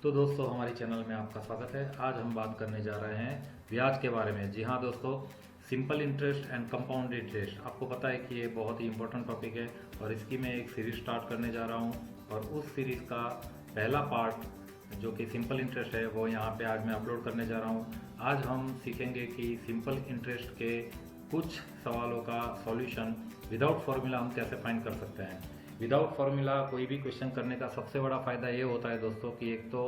तो दोस्तों हमारे चैनल में आपका स्वागत है। आज हम बात करने जा रहे हैं ब्याज के बारे में। जी हाँ दोस्तों, simple interest and compound interest. आपको पता है कि ये बहुत ही इंपॉर्टेंट टॉपिक है और इसकी मैं एक सीरीज स्टार्ट करने जा रहा हूँ और उस सीरीज़ का पहला पार्ट जो कि सिंपल इंटरेस्ट है वो यहाँ पे आज मैं अपलोड करने जा रहा हूँ। आज हम सीखेंगे कि सिंपल इंटरेस्ट के कुछ सवालों का सॉल्यूशन विदाउट फार्मूला हम कैसे फाइंड कर सकते हैं। विदाउट फार्मूला कोई भी क्वेश्चन करने का सबसे बड़ा फ़ायदा ये होता है दोस्तों कि एक तो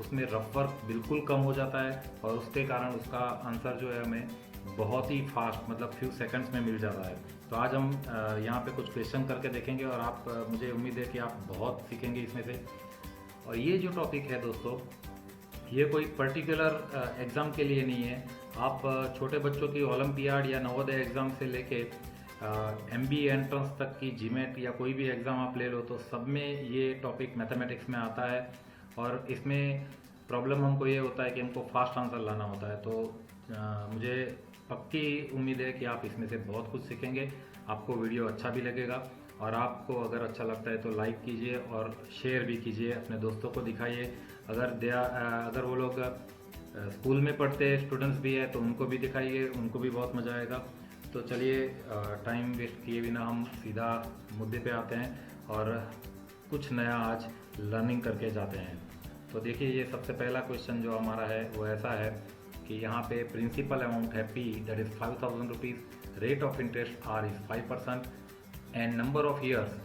उसमें रफ वर्क बिल्कुल कम हो जाता है और उसके कारण उसका आंसर जो है हमें बहुत ही फास्ट मतलब फ्यू सेकंड्स में मिल जाता है। तो आज हम यहाँ पे कुछ क्वेश्चन करके देखेंगे और आप मुझे उम्मीद है कि आप बहुत सीखेंगे इसमें से। और ये जो टॉपिक है दोस्तों, ये कोई पर्टिकुलर एग्ज़ाम के लिए नहीं है। आप छोटे बच्चों की ओलंपियाड या नवोदय एग्ज़ाम से लेके MBA एंट्रेंस तक की जीमेट या कोई भी एग्ज़ाम आप ले लो तो सब में ये टॉपिक मैथमेटिक्स में आता है। और इसमें प्रॉब्लम हमको ये होता है कि हमको फास्ट आंसर लाना होता है। तो मुझे पक्की उम्मीद है कि आप इसमें से बहुत कुछ सीखेंगे, आपको वीडियो अच्छा भी लगेगा और आपको अगर अच्छा लगता है तो लाइक कीजिए और शेयर भी कीजिए, अपने दोस्तों को दिखाइए। अगर वो लोग स्कूल में पढ़ते स्टूडेंट्स भी है तो उनको भी दिखाइए, उनको भी बहुत मज़ा आएगा। तो चलिए टाइम वेस्ट किए बिना हम सीधा मुद्दे पे आते हैं और कुछ नया आज लर्निंग करके जाते हैं। तो देखिए, ये सबसे पहला क्वेश्चन जो हमारा है वो ऐसा है कि यहाँ पे प्रिंसिपल अमाउंट है P, that is 5000 rupees, rate of interest R is 5% and number of years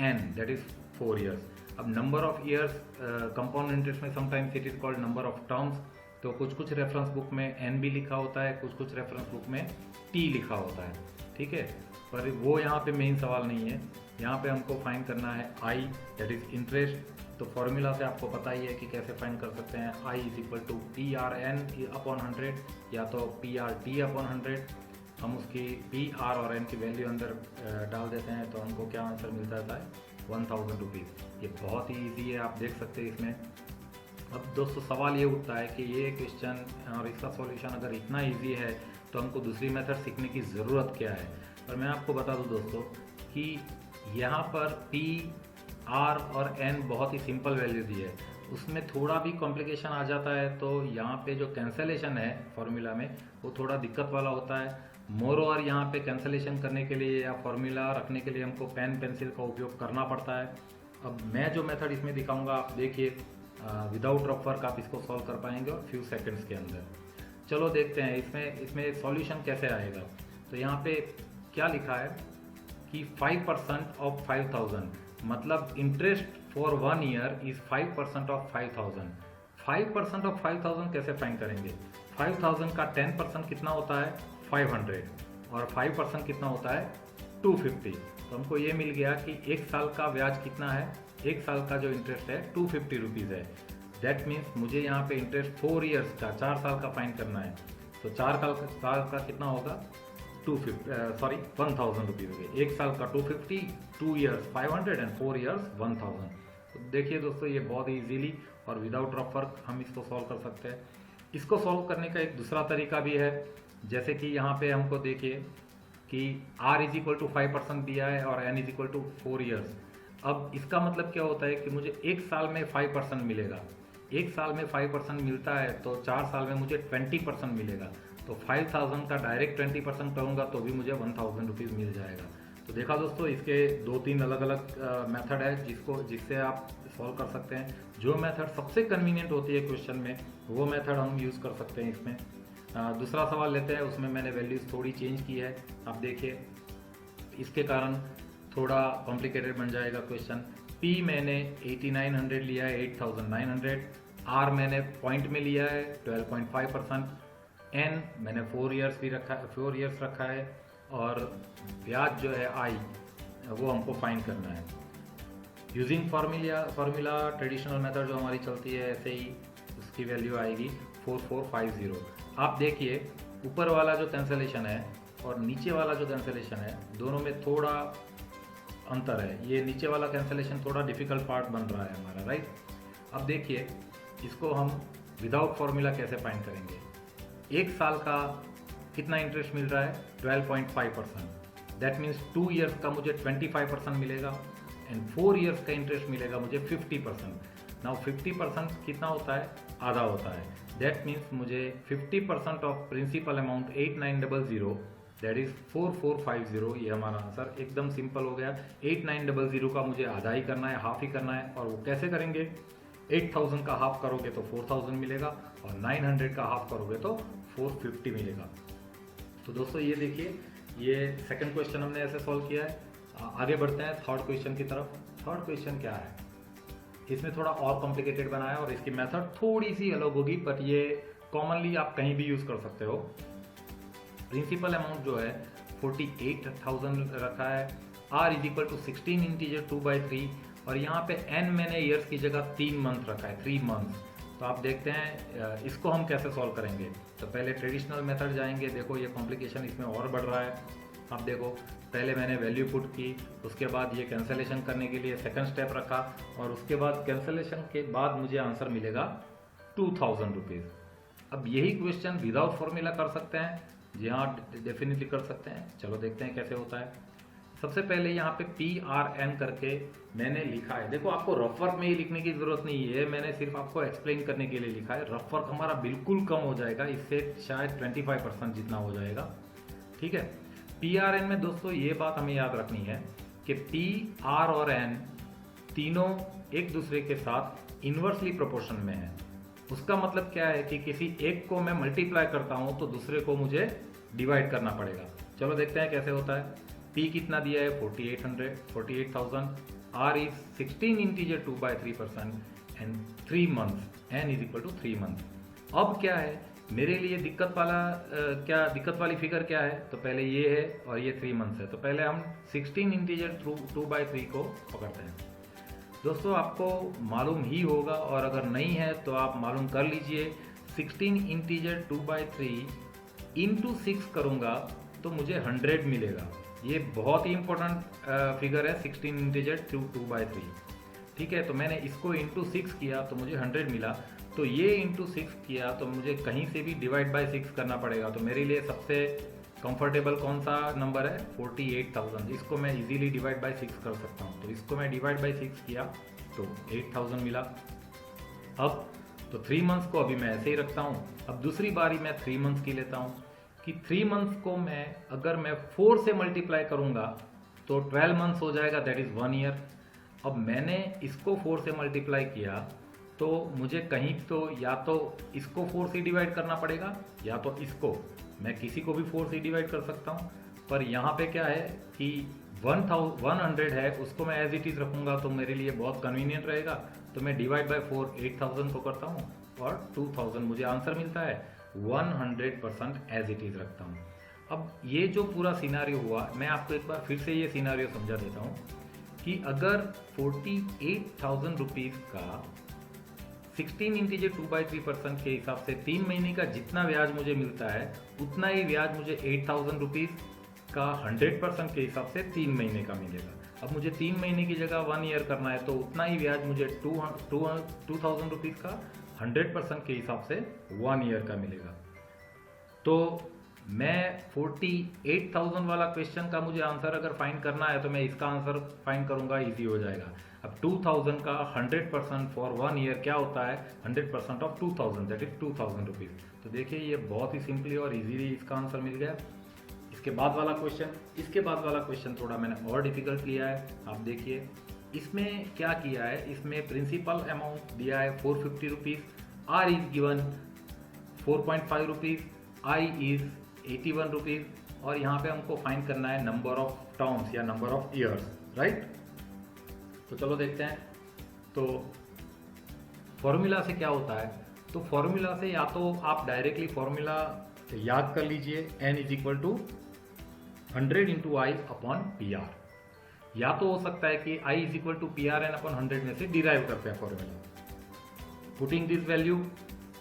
N, that is 4 years. अब number of years compound interest में sometimes it is called number of terms. तो कुछ reference book में N भी लिखा होता है, कुछ रेफरेंस बुक में T लिखा होता है, ठीक है। पर वो यहाँ पे मेन सवाल नहीं है। यहाँ पे हमको फाइंड करना है I, दैट इज इंटरेस्ट। तो फॉर्मूला से आपको पता ही है कि कैसे फाइंड कर सकते हैं। I is equal to PRN upon 100 या तो PRT अपॉन 100। हम उसकी PR और N की वैल्यू अंदर डाल देते हैं तो हमको क्या आंसर मिल जाता है, 1000 रुपीज़। ये बहुत ही ईजी है, आप देख सकते हैं इसमें। अब दोस्तों सवाल ये उठता है कि ये क्वेश्चन और इसका सॉल्यूशन अगर इतना इजी है तो हमको दूसरी मेथड सीखने की ज़रूरत क्या है। पर मैं आपको बता दूं दोस्तों कि यहाँ पर P, R और N बहुत ही सिंपल वैल्यू दी है, उसमें थोड़ा भी कॉम्प्लिकेशन आ जाता है तो यहाँ पे जो कैंसलेशन है फॉर्मूला में वो थोड़ा दिक्कत वाला होता है। मोर ओवर यहाँ पे कैंसलेशन करने के लिए या फॉर्मूला रखने के लिए हमको पेन पेंसिल का उपयोग करना पड़ता है। अब मैं जो मेथड इसमें दिखाऊंगा आप देखिए, विदाउट रफ वर्क आप इसको सॉल्व कर पाएंगे और फ्यू सेकंड्स के अंदर। चलो देखते हैं इसमें सॉल्यूशन कैसे आएगा। तो यहाँ पे क्या लिखा है कि 5% ऑफ 5000, मतलब interest for 1 year is 5% of 5000। 5% of 5000 कैसे फाइंड करेंगे? 5000 का 10% कितना होता है, 500, और 5% कितना होता है, 250। तो हमको ये मिल गया कि एक साल का ब्याज कितना है, एक साल का जो इंटरेस्ट है 250 रुपीज़ है। दैट मीन्स मुझे यहाँ पे इंटरेस्ट 4 ईयर्स का, 4 साल का फाइंड करना है। तो 4 साल का कितना होगा, 1000 रुपीज़ हो गए। एक साल का 250, 2 ईयर्स 500 एंड 4 ईयर्स 1000। तो देखिए दोस्तों, ये बहुत ही ईजीली और विदाउट रफ वर्क हम इसको सॉल्व कर सकते हैं। इसको सॉल्व करने का एक दूसरा तरीका भी है, जैसे कि यहाँ पे हमको देखिए कि R इज इक्वल टू 5% दिया है और N is equal to 4 years. अब इसका मतलब क्या होता है कि मुझे एक साल में 5% मिलेगा। एक साल में 5% मिलता है तो 4 साल में मुझे 20% मिलेगा। तो 5000 का डायरेक्ट 20% करूँगा तो भी मुझे 1000 रुपीज़ मिल जाएगा। तो देखा दोस्तों, इसके 2-3 अलग अलग मेथड है जिससे आप सॉल्व कर सकते हैं। जो मेथड सबसे कन्वीनियंट होती है क्वेश्चन में वो मेथड हम यूज़ कर सकते हैं इसमें। दूसरा सवाल लेते हैं, उसमें मैंने वैल्यूज़ थोड़ी चेंज की है। आप देखिए, इसके कारण थोड़ा कॉम्प्लिकेटेड बन जाएगा क्वेश्चन। P मैंने 8900 लिया है, 8900। R मैंने पॉइंट में लिया है 12.5%। N मैंने 4 ईयर्स रखा है और ब्याज जो है I वो हमको फाइंड करना है यूजिंग फार्मूला। ट्रेडिशनल मेथड जो हमारी चलती है ऐसे ही उसकी वैल्यू आएगी 4450। आप देखिए, ऊपर वाला जो कैंसलेशन है और नीचे वाला जो कैंसलेशन है दोनों में थोड़ा अंतर है। ये नीचे वाला कैंसलेशन थोड़ा डिफिकल्ट पार्ट बन रहा है हमारा, राइट। अब देखिए, इसको हम विदाउट फार्मूला कैसे फाइंड करेंगे। एक साल का कितना इंटरेस्ट मिल रहा है, 12.5%। दैट मीन्स 2 ईयर्स का मुझे 25% मिलेगा एंड 4 ईयर्स का इंटरेस्ट मिलेगा मुझे 50%। नाउ 50% कितना होता है, आधा होता है। दैट मीन्स मुझे 50% of principal amount 8900 that is 4450, ये हमारा आंसर एकदम सिंपल हो गया। 8900 का मुझे आधा ही करना है, हाफ ही करना है, और वो कैसे करेंगे, 8000 का हाफ करोगे तो 4000 मिलेगा और 900 का हाफ करोगे तो 450 मिलेगा। तो दोस्तों ये देखिए, ये सेकंड क्वेश्चन हमने ऐसे सॉल्व किया है। आगे बढ़ते हैं थर्ड क्वेश्चन की तरफ। थर्ड क्वेश्चन क्या है, इसमें थोड़ा और कॉम्प्लिकेटेड बनाया और इसकी मेथड थोड़ी सी अलग होगी, बट ये कॉमनली आप कहीं भी यूज कर सकते हो। प्रिंसिपल अमाउंट जो है 48,000 रखा है, r is equal to 16 integer 2/3, और यहाँ पे n मैंने ईयर्स की जगह 3 मंथ रखा है, 3 मंथ्स। तो आप देखते हैं इसको हम कैसे सॉल्व करेंगे। तो पहले ट्रेडिशनल मेथड जाएंगे। देखो ये कॉम्प्लिकेशन इसमें और बढ़ रहा है। आप देखो, पहले मैंने वैल्यू पुट की, उसके बाद ये कैंसलेशन करने के लिए सेकंड स्टेप रखा, और उसके बाद कैंसलेशन के बाद मुझे आंसर मिलेगा 2000 रुपीज़। अब यही क्वेश्चन विदाउट फॉर्मूला कर सकते हैं, जी हाँ डेफिनेटली कर सकते हैं। चलो देखते हैं कैसे होता है। सबसे पहले यहाँ पे PRN करके मैंने लिखा है। देखो आपको रफ वर्क में ही लिखने की जरूरत नहीं है, मैंने सिर्फ आपको एक्सप्लेन करने के लिए लिखा है। रफ वर्क हमारा बिल्कुल कम हो जाएगा, इससे शायद 25% जितना हो जाएगा, ठीक है। PRN में दोस्तों ये बात हमें याद रखनी है कि P, R और N तीनों एक दूसरे के साथ इन्वर्सली प्रोपोर्शन में है। उसका मतलब क्या है कि किसी एक को मैं मल्टीप्लाई करता हूं तो दूसरे को मुझे डिवाइड करना पड़ेगा। चलो देखते हैं कैसे होता है। P कितना दिया है, 48,000, R is 16 integer 2/3% and 3 months, N is equal to 3 month. अब क्या है मेरे लिए दिक्कत वाली फिगर क्या है, तो पहले ये है और ये 3 मंथ्स है। तो पहले हम 16 इंटीजर 2/3 को पकड़ते हैं। दोस्तों आपको मालूम ही होगा, और अगर नहीं है तो आप मालूम कर लीजिए। 16 इंटीजर 2/3 इंटू 6 करूँगा तो मुझे 100 मिलेगा। ये बहुत ही इंपॉर्टेंट फिगर है, 16 इंटीजर 2/3, ठीक है। तो मैंने इसको इंटू 6 किया तो मुझे 100 मिला। तो ये इंटू 6 किया तो मुझे कहीं से भी डिवाइड बाय 6 करना पड़ेगा। तो मेरे लिए सबसे कंफर्टेबल कौन सा नंबर है, 48,000। इसको मैं इजीली डिवाइड बाय 6 कर सकता हूँ। तो इसको मैं डिवाइड बाय 6 किया तो 8000 मिला। अब तो 3 मंथ्स को अभी मैं ऐसे ही रखता हूँ। अब दूसरी बारी मैं 3 मंथ्स की लेता हूँ कि 3 मंथ्स को अगर मैं 4 से मल्टीप्लाई करूँगा तो 12 मंथ्स हो जाएगा, दैट इज़ 1 ईयर। अब मैंने इसको 4 से मल्टीप्लाई किया तो मुझे कहीं तो या तो इसको 4 से डिवाइड करना पड़ेगा या तो इसको। मैं किसी को भी 4 से डिवाइड कर सकता हूँ, पर यहाँ पे क्या है कि 100 है, उसको मैं एज इट इज़ रखूँगा तो मेरे लिए बहुत कन्वीनियंट रहेगा। तो मैं डिवाइड बाय 4 8000 को करता हूँ और 2000 मुझे आंसर मिलता है। 100% एज इट इज़ रखता हूँ। अब ये जो पूरा सिनारियो हुआ, मैं आपको एक बार फिर से ये सिनारियो समझा देता हूँ कि अगर 48,000 रुपीज़ का 16 इंटीजर 2/3% के हिसाब से 3 महीने का जितना ब्याज मुझे मिलता है, उतना ही ब्याज मुझे 8,000 रुपीज़ का 100% के हिसाब से 3 महीने का मिलेगा। अब मुझे 3 महीने की जगह 1 ईयर करना है तो उतना ही ब्याज मुझे 2,000 रुपीज़ का 100% के हिसाब से 1 ईयर का मिलेगा। तो मैं 48,000 वाला क्वेश्चन का मुझे आंसर अगर फाइंड करना है तो मैं इसका आंसर फाइंड करूंगा, इजी हो जाएगा। अब 2000 का 100% फॉर 1 ईयर क्या होता है, 100% ऑफ 2000 दैट इज 2000 रुपीज़। तो देखिए ये बहुत ही सिंपली और इजीली इसका आंसर मिल गया। इसके बाद वाला क्वेश्चन थोड़ा मैंने और डिफिकल्ट लिया है। आप देखिए इसमें क्या किया है, इसमें प्रिंसिपल अमाउंट दिया है 450 rupees, R is given 4.5 rupees, I is 81 rupees, और यहाँ पे हमको फाइंड करना है नंबर ऑफ टर्म्स या नंबर ऑफ ईयर्स, राइट। तो चलो देखते हैं। तो फॉर्मूला से क्या होता है, तो फॉर्मूला से या तो आप डायरेक्टली फॉर्मूला याद कर लीजिए, n is equal to 100 into I upon P R, या तो हो सकता है कि i is equal to P R N upon 100 में से डिराइव करते हैं फॉर्मूला। पुटिंग दिस वैल्यू,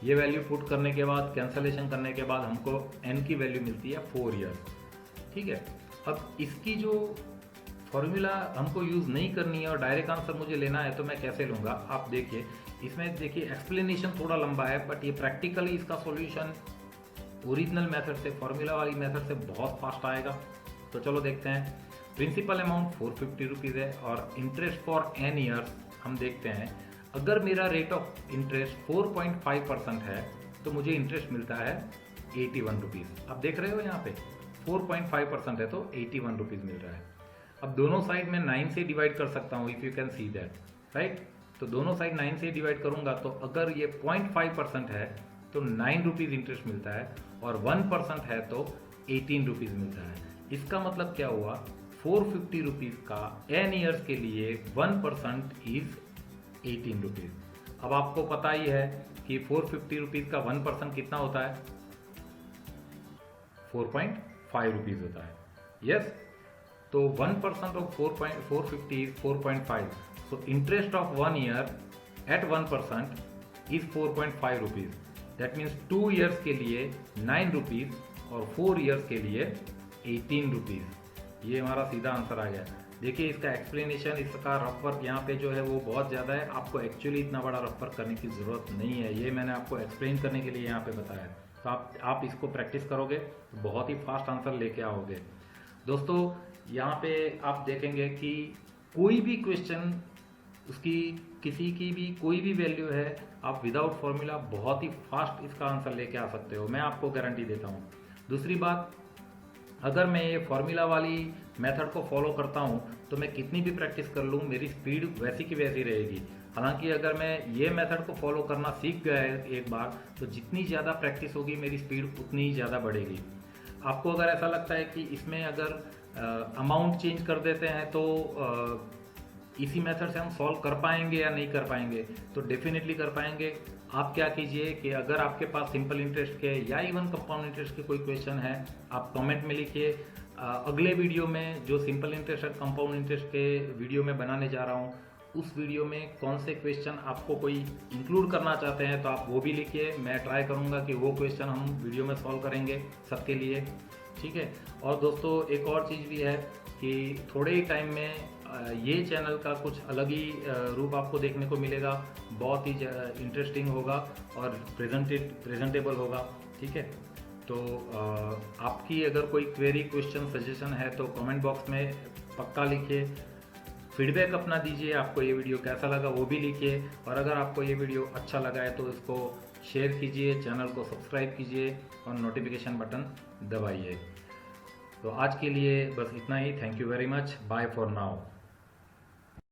ये वैल्यू पुट करने के बाद कैंसलेशन करने के बाद हमको n की वैल्यू मिलती है 4 ईयर, ठीक है। अब इसकी जो फॉर्मूला हमको यूज़ नहीं करनी है और डायरेक्ट आंसर मुझे लेना है तो मैं कैसे लूँगा, आप देखिए इसमें देखिए एक्सप्लेनेशन थोड़ा लंबा है, बट ये प्रैक्टिकली इसका सॉल्यूशन ओरिजिनल मेथड से, फॉर्मूला वाली मेथड से बहुत फास्ट आएगा। तो चलो देखते हैं। प्रिंसिपल अमाउंट 450 रुपीज़ है और इंटरेस्ट फॉर n ईयर्स हम देखते हैं। अगर मेरा रेट ऑफ इंटरेस्ट 4.5% है तो मुझे इंटरेस्ट मिलता है 81 रुपीज़। आप देख रहे हो यहाँ पे 4.5% है तो 81 रुपीज़ मिल रहा है। अब दोनों साइड में 9 से डिवाइड कर सकता हूँ, if you can see that, right. तो दोनों साइड 9 से डिवाइड करूंगा तो अगर ये 0.5% है तो 9 रुपीज़ इंटरेस्ट मिलता है, और 1% है तो 18 रुपीज़ मिलता है। इसका मतलब क्या हुआ, 450 रुपीज़ का n ईयर्स के लिए 1% इज 18 रुपीज़। अब आपको पता ही है कि 450 रुपीज़ का 1% कितना होता है, 4.5 रुपीज़ होता है। यस, तो 1% of 450 is 4.5। So interest of 1 year at 1% is 4.5 rupees. That means 2 years के लिए 9 रुपीज़ और 4 years के लिए 18 रुपीज़। ये हमारा सीधा आंसर आ गया। देखिए इसका एक्सप्लेनेशन, इसका रफ वर्क यहाँ पे जो है वो बहुत ज़्यादा है। आपको एक्चुअली इतना बड़ा रफ वर्क करने की ज़रूरत नहीं है, ये मैंने आपको एक्सप्लेन करने के लिए यहाँ पे बताया। तो आप इसको प्रैक्टिस करोगे तो बहुत ही फास्ट आंसर लेके आओगे। दोस्तों यहाँ पे आप देखेंगे कि कोई भी क्वेश्चन, उसकी किसी की भी कोई भी वैल्यू है, आप विदाउट फॉर्मूला बहुत ही फास्ट इसका आंसर लेके आ सकते हो, मैं आपको गारंटी देता हूँ। दूसरी बात, अगर मैं ये फॉर्मूला वाली मेथड को फॉलो करता हूँ तो मैं कितनी भी प्रैक्टिस कर लूँ मेरी स्पीड वैसी की वैसी रहेगी। हालांकि अगर मैं ये मेथड को फॉलो करना सीख गया है एक बार, तो जितनी ज़्यादा प्रैक्टिस होगी मेरी स्पीड उतनी ही ज़्यादा बढ़ेगी। आपको अगर ऐसा लगता है कि इसमें अगर अमाउंट चेंज कर देते हैं तो इसी मेथड से हम सॉल्व कर पाएंगे या नहीं कर पाएंगे, तो डेफिनेटली कर पाएंगे। आप क्या कीजिए कि अगर आपके पास सिंपल इंटरेस्ट के या इवन कंपाउंड इंटरेस्ट के कोई क्वेश्चन है, आप कमेंट में लिखिए। अगले वीडियो में जो सिंपल इंटरेस्ट और कंपाउंड इंटरेस्ट के वीडियो में बनाने जा रहा हूँ, उस वीडियो में कौन से क्वेश्चन आपको कोई इंक्लूड करना चाहते हैं तो आप वो भी लिखिए। मैं ट्राई करूँगा कि वो क्वेश्चन हम वीडियो में सॉल्व करेंगे सबके लिए, ठीक है। और दोस्तों एक और चीज़ भी है कि थोड़े ही टाइम में ये चैनल का कुछ अलग ही रूप आपको देखने को मिलेगा, बहुत ही इंटरेस्टिंग होगा और प्रेजेंटेबल होगा, ठीक है। तो आपकी अगर कोई क्वेरी, क्वेश्चन, सजेशन है तो कमेंट बॉक्स में पक्का लिखिए। फीडबैक अपना दीजिए, आपको ये वीडियो कैसा लगा वो भी लिखिए। और अगर आपको ये वीडियो अच्छा लगा है तो इसको शेयर कीजिए, चैनल को सब्सक्राइब कीजिए और नोटिफिकेशन बटन दबाइए। तो आज के लिए बस इतना ही। Thank you very much, bye for now.